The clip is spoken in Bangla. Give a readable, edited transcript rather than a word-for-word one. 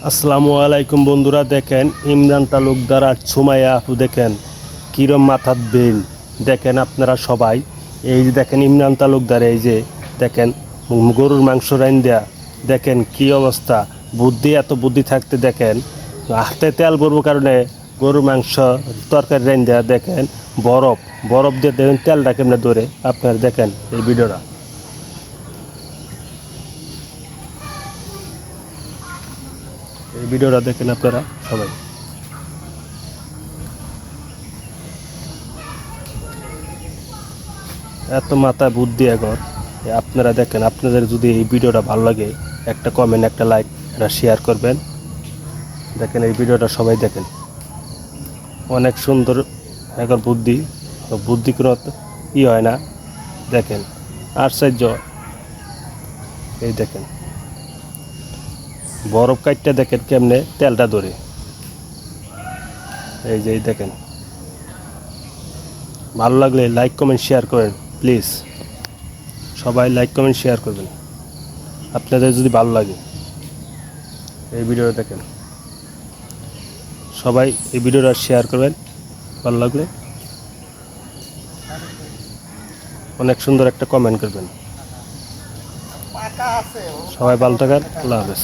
আসসালামু আলাইকুম বন্ধুরা, দেখেন ইমরান তালুকদার আর সুমাইয়া আপু দেখেন কিরম মাথার বেল। দেখেন আপনারা সবাই, এই যে দেখেন ইমরান তালুকদার, এই যে দেখেন গরুর মাংস রাইন দেয়া, দেখেন কি অবস্থা। এত বুদ্ধি থাকতে দেখেন হাতে তেল ভরবো কারণে গরুর মাংস তরকারি রাইন দেয়া, দেখেন বরফ বরফ দিয়ে দেখেন তেলটা কেমনে ধরে। আপনারা দেখেন এই ভিডিওটা, দেখেন আপনারা সবাই। এত মাথায় বুদ্ধি এখন। আপনারা দেখেন, আপনাদের যদি এই ভিডিওটা ভালো লাগে একটা কমেন্ট, একটা লাইক, একটা শেয়ার করবেন। দেখেন এই ভিডিওটা সবাই দেখেন, অনেক সুন্দর এখন বুদ্ধি। বুদ্ধি কোনো হয় না। দেখেন আশ্চর্য, এই দেখেন বরফ কাটটা দেখেন কেমনে তেলটা ধরে। এই যে দেখেন, ভালো লাগলে লাইক কমেন্ট শেয়ার করেন প্লিজ। সবাই লাইক কমেন্ট শেয়ার করবেন আপনাদের যদি ভালো লাগে। এই ভিডিওটা দেখেন, সবাই এই ভিডিওটা শেয়ার করবেন ভালো লাগলে। অনেক সুন্দর একটা কমেন্ট করবেন। সবাই ভালো থাকেন, আল্লাহ হাফেজ।